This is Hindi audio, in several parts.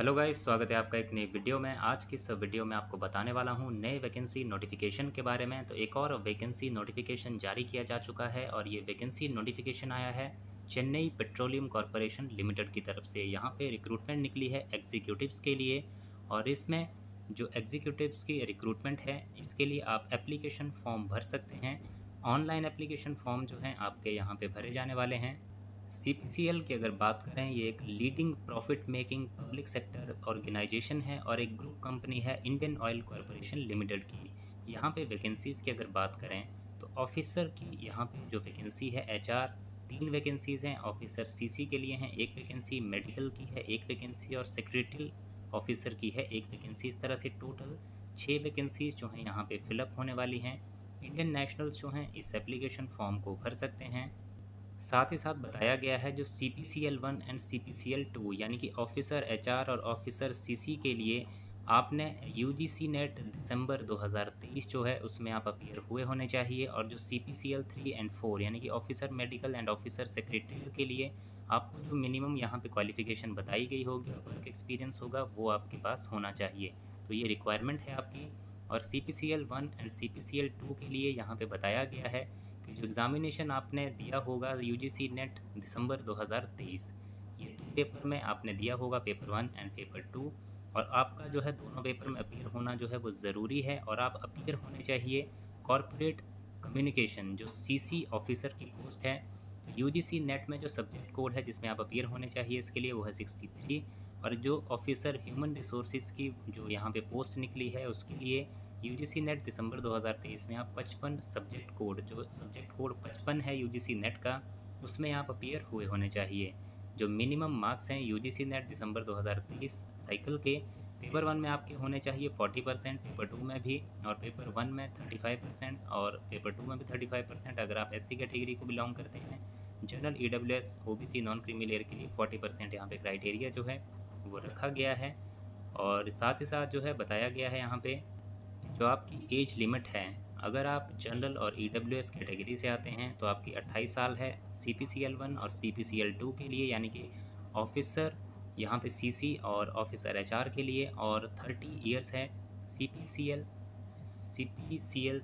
हेलो गाइस, स्वागत है आपका एक नई वीडियो में। आज की इस वीडियो में आपको बताने वाला हूं नए वैकेंसी नोटिफिकेशन के बारे में। तो एक और वैकेंसी नोटिफिकेशन जारी किया जा चुका है और ये वैकेंसी नोटिफिकेशन आया है चेन्नई पेट्रोलियम कॉरपोरेशन लिमिटेड की तरफ से। यहाँ पे रिक्रूटमेंट निकली है एग्जीक्यूटिव्स के लिए और इसमें जो एग्जीक्यूटिव्स की रिक्रूटमेंट है इसके लिए आप एप्लीकेशन फॉर्म भर सकते हैं। ऑनलाइन एप्लीकेशन फॉर्म जो हैं आपके यहाँ पे भरे जाने वाले हैं। सीपीसीएल की अगर बात करें, ये एक leading profit making public sector organization है और एक ग्रुप कंपनी है इंडियन ऑयल कॉरपोरेशन लिमिटेड की। यहाँ पे वैकेंसीज़ की अगर बात करें तो ऑफिसर की यहाँ पे जो वैकेंसी है एचआर, 3 वैकेंसीज़ हैं। ऑफिसर सीसी के लिए हैं 1 वैकेंसी, मेडिकल की है 1 वैकेंसी और सेक्रेटरी ऑफिसर की है 1 वैकेंसी। इस तरह से टोटल 6 वैकेंसीज जो हैं यहाँ पे फिलअप होने वाली हैं। इंडियन नेशनल्स जो हैं इस एप्लीकेशन फॉर्म को भर सकते हैं। साथ ही साथ बताया गया है जो CPCL 1 एंड CPCL 2 यानी कि ऑफिसर एचआर और ऑफिसर सीसी के लिए आपने यूजीसी नेट दिसंबर 2023 जो है उसमें आप अपीयर हुए होने चाहिए। और जो CPCL 3 एंड 4 यानी कि officer medical and officer secretary के लिए आपको जो मिनिमम यहाँ पे क्वालिफिकेशन बताई गई होगी और वर्क एक्सपीरियंस होगा वो आपके पास होना चाहिए। तो ये रिक्वायरमेंट है आपकी। और CPCL 1 एंड CPCL 2 के लिए यहाँ पे बताया गया है कि जो एग्ज़ामिनेशन आपने दिया होगा यूजीसी नेट दिसंबर 2023, ये 2 पेपर में आपने दिया होगा, पेपर 1 एंड पेपर 2। और आपका जो है दोनों पेपर में अपीयर होना जो है वो ज़रूरी है। और आप अपीयर होने चाहिए कॉरपोरेट कम्युनिकेशन जो सीसी ऑफिसर की पोस्ट है। तो यूजीसी नेट में जो सब्जेक्ट कोड है जिसमें आप अपीयर होने चाहिए इसके लिए वो है 63। और जो ऑफिसर ह्यूमन रिसोर्सेज की जो यहाँ पे पोस्ट निकली है उसके लिए यूजीसी नेट दिसंबर 2023 में आप 55 सब्जेक्ट कोड, जो सब्जेक्ट कोड 55 है यूजीसी नेट का, उसमें आप अपीयर हुए होने चाहिए। जो मिनिमम मार्क्स हैं यूजीसी नेट दिसंबर 2023 साइकिल के, पेपर 1 में आपके होने चाहिए 40%, पेपर 2 में भी, और पेपर 1 में 35% और पेपर 2 में भी 35% अगर आप एससी कैटेगरी को बिलोंग करते हैं। General EWS OBC non creamy layer के लिए 40% यहाँ पे क्राइटेरिया जो है वो रखा गया है। और साथ ही साथ जो है बताया गया है यहाँ पे जो आपकी एज लिमिट है, अगर आप जनरल और ईडब्ल्यूएस कैटेगरी से आते हैं तो आपकी 28 साल है CPCL 1 और CPCL 2 के लिए, यानी कि ऑफिसर यहाँ पे सीसी और ऑफिसर एचआर के लिए। और 30 इयर्स है CPCL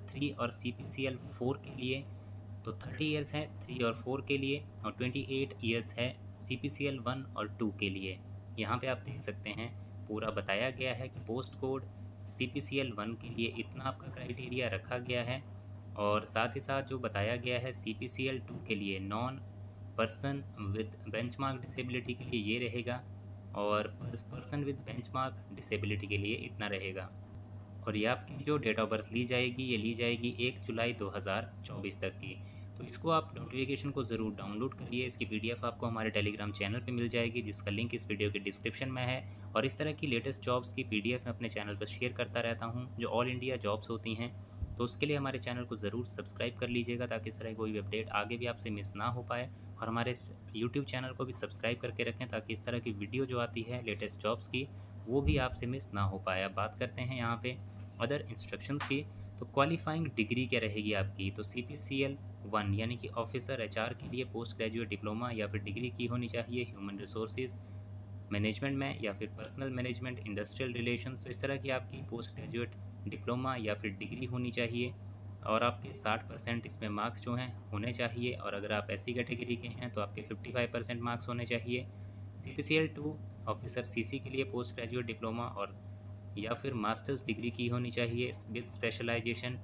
3 और CPCL 4 के लिए। तो 30 इयर्स है 3 और 4 के लिए और 28 इयर्स है CPCL 1 और 2 के लिए। यहाँ पे आप देख सकते हैं पूरा बताया गया है कि पोस्ट कोड CPCL 1 के लिए इतना आपका क्राइटेरिया रखा गया है। और साथ ही साथ जो बताया गया है CPCL 2 के लिए non person with benchmark disability के लिए ये रहेगा और पर्सन विद बेंचमार्क डिसेबिलिटी के लिए इतना रहेगा। और ये आपकी जो डेट ऑफ बर्थ ली जाएगी ये ली जाएगी 1 जुलाई 2024 तक की। तो इसको आप नोटिफिकेशन को ज़रूर डाउनलोड करिए। इसकी PDF आपको हमारे टेलीग्राम चैनल पे मिल जाएगी जिसका लिंक इस वीडियो के डिस्क्रिप्शन में है। और इस तरह की लेटेस्ट जॉब्स की PDF मैं अपने चैनल पर शेयर करता रहता हूँ जो ऑल इंडिया जॉब्स होती हैं। तो उसके लिए हमारे चैनल को ज़रूर सब्सक्राइब कर लीजिएगा ताकि इस तरह कोई भी अपडेट आगे भी आपसे मिस ना हो पाए। और हमारे यूट्यूब चैनल को भी सब्सक्राइब करके रखें ताकि इस तरह की वीडियो जो आती है लेटेस्ट जॉब्स की वो भी आपसे मिस ना हो पाए। अब बात करते हैं यहाँ पे अदर इंस्ट्रक्शंस की। तो क्वालिफाइंग डिग्री क्या रहेगी आपकी, तो CPCL 1 यानी कि ऑफिसर एचआर के लिए पोस्ट ग्रेजुएट डिप्लोमा या फिर डिग्री की होनी चाहिए ह्यूमन रिसोर्सेज मैनेजमेंट में या फिर पर्सनल मैनेजमेंट इंडस्ट्रियल रिलेशंस। तो इस तरह की आपकी पोस्ट ग्रेजुएट डिप्लोमा या फिर डिग्री होनी चाहिए। और आपके 60% इसमें मार्क्स जो हैं होने चाहिए। और अगर आप ऐसी कैटेगरी के हैं तो आपके 55% मार्क्स होने चाहिए। CPCL 2 ऑफिसर सीसी के लिए पोस्ट ग्रेजुएट डिप्लोमा और या फिर मास्टर्स डिग्री की होनी चाहिए with specialization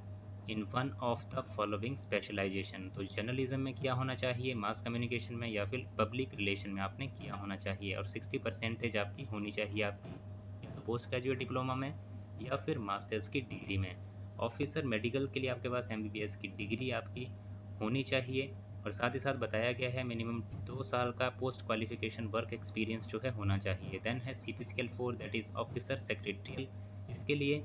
in one of the following specialization. तो जर्नलिज्म में किया होना चाहिए, मास कम्युनिकेशन में या फिर पब्लिक रिलेशन में आपने किया होना चाहिए। और 60% आपकी होनी चाहिए आपकी या तो पोस्ट ग्रेजुएट डिप्लोमा में या फिर मास्टर्स की डिग्री में। ऑफिसर मेडिकल के लिए आपके पास MBBS की डिग्री आपकी होनी चाहिए। और साथ ही साथ बताया गया है मिनिमम 2 साल का पोस्ट क्वालिफिकेशन वर्क एक्सपीरियंस जो है होना चाहिए। देन है CPCL 4 that is officer secretarial. इसके लिए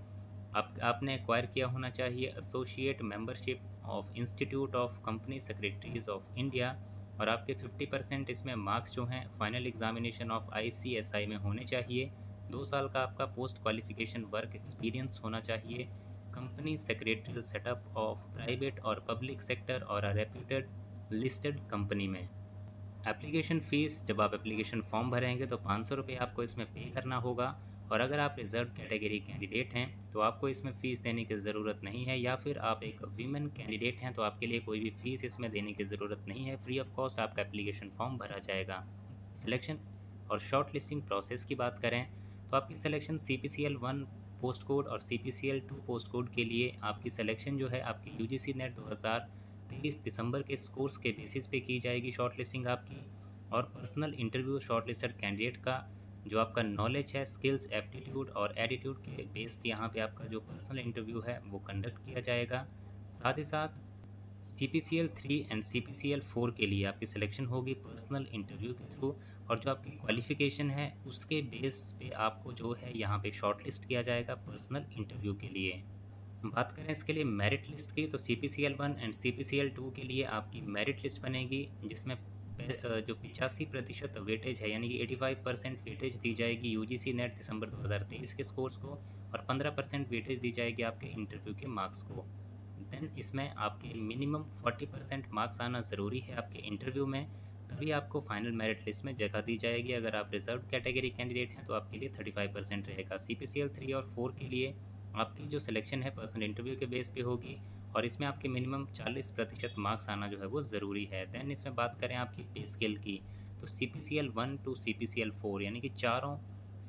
आपने एक्वायर किया होना चाहिए associate membership of institute of company secretaries of India. और आपके 50% इसमें मार्क्स जो हैं फाइनल एग्जामिनेशन ऑफ ICSI में होने चाहिए। 2 साल का आपका पोस्ट क्वालिफिकेशन वर्क एक्सपीरियंस होना चाहिए company secretarial setup of private और पब्लिक सेक्टर और रेप्यूटेड लिस्टेड कंपनी में। एप्लीकेशन फ़ीस जब आप एप्लीकेशन फ़ॉर्म भरेंगे तो 500 रुपये आपको इसमें पे करना होगा। और अगर आप रिज़र्व कैटेगरी कैंडिडेट हैं तो आपको इसमें फ़ीस देने की ज़रूरत नहीं है, या फिर आप एक वीमेन कैंडिडेट हैं तो आपके लिए कोई भी फ़ीस इसमें देने की ज़रूरत नहीं है। फ्री ऑफ कॉस्ट आपका एप्लीकेशन फ़ॉर्म भरा जाएगा। सिलेक्शन और शॉर्ट लिस्टिंग प्रोसेस की बात करें तो आपकी सिलेक्शन CPCL 1 पोस्ट कोड और CPCL 2 पोस्ट कोड के लिए आपकी सिलेक्शन जो है आपकी UGC नेट 2023 दिसंबर के स्कोर्स के बेसिस पे की जाएगी शॉर्ट लिस्टिंग आपकी। और personal interview short listed candidate का जो आपका नॉलेज है, स्किल्स, एप्टीट्यूड और एटीट्यूड के बेस्ड यहाँ पे आपका जो पर्सनल इंटरव्यू है वो कंडक्ट किया जाएगा। साथ ही साथ CPCL 3 एंड CPCL 4 के लिए आपकी सिलेक्शन होगी पर्सनल इंटरव्यू के थ्रू। और जो आपकी क्वालिफ़िकेशन है उसके बेस पे आपको जो है यहाँ पे शॉर्ट लिस्ट किया जाएगा पर्सनल इंटरव्यू के लिए। बात करें इसके लिए मेरिट लिस्ट की तो CPCL 1 एंड CPCL 2 के लिए आपकी मेरिट लिस्ट बनेगी, जिसमें जो 85% वेटेज है यानी कि 85% वेटेज दी जाएगी UGC नेट दिसंबर 2023 के स्कोर्स को, और 15% वेटेज दी जाएगी आपके इंटरव्यू के मार्क्स को। देन इसमें आपके मिनिमम 40% मार्क्स आना ज़रूरी है आपके इंटरव्यू में, तभी आपको फाइनल मेरिट लिस्ट में जगह दी जाएगी। अगर आप रिजर्व कैटेगरी कैंडिडेट हैं तो आपके लिए 35% रहेगा। CPCL 3 और 4 के लिए आपकी जो सिलेक्शन है पर्सनल इंटरव्यू के बेस पे होगी, और इसमें आपके मिनिमम 40% मार्क्स आना जो है वो ज़रूरी है। दैन इसमें बात करें आपकी पे स्केल की तो CPCL 1 टू CPCL 4 यानी कि चारों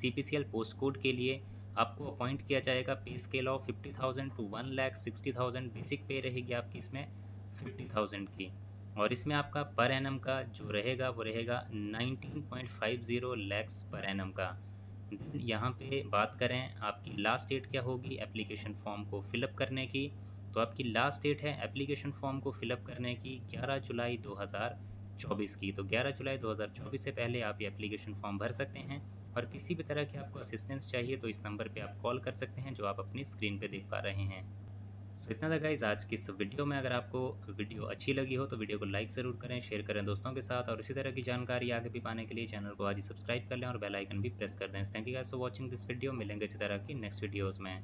CPCL पोस्ट कोड के लिए आपको अपॉइंट किया जाएगा पे स्केल ऑफ 50,000 टू 1,60,000। बेसिक पे रहेगी आपकी इसमें 50,000 की, और इसमें आपका पर एनम का जो रहेगा वो रहेगा 19.50 लैक्स पर एनम का। यहाँ पे बात करें आपकी लास्ट डेट क्या होगी एप्लीकेशन फॉर्म को फिलअप करने की, तो आपकी लास्ट डेट है एप्लीकेशन फॉर्म को फिलअप करने की 11 जुलाई 2024 की। तो 11 जुलाई 2024 से पहले आप ये एप्लीकेशन फॉर्म भर सकते हैं। और किसी भी तरह की आपको असिस्टेंस चाहिए तो इस नंबर पे आप कॉल कर सकते हैं जो आप अपनी स्क्रीन पे देख पा रहे हैं। सो इतना था गाइज़ आज की इस वीडियो में। अगर आपको वीडियो अच्छी लगी हो तो वीडियो को लाइक ज़रूर करें, शेयर करें दोस्तों के साथ, और इसी तरह की जानकारी आगे भी पाने के लिए चैनल को आज ही सब्सक्राइब कर लें और बेल आइकन भी प्रेस कर दें। Thank you guys for watching this video. मिलेंगे इसी तरह की नेक्स्ट वीडियोज़ में।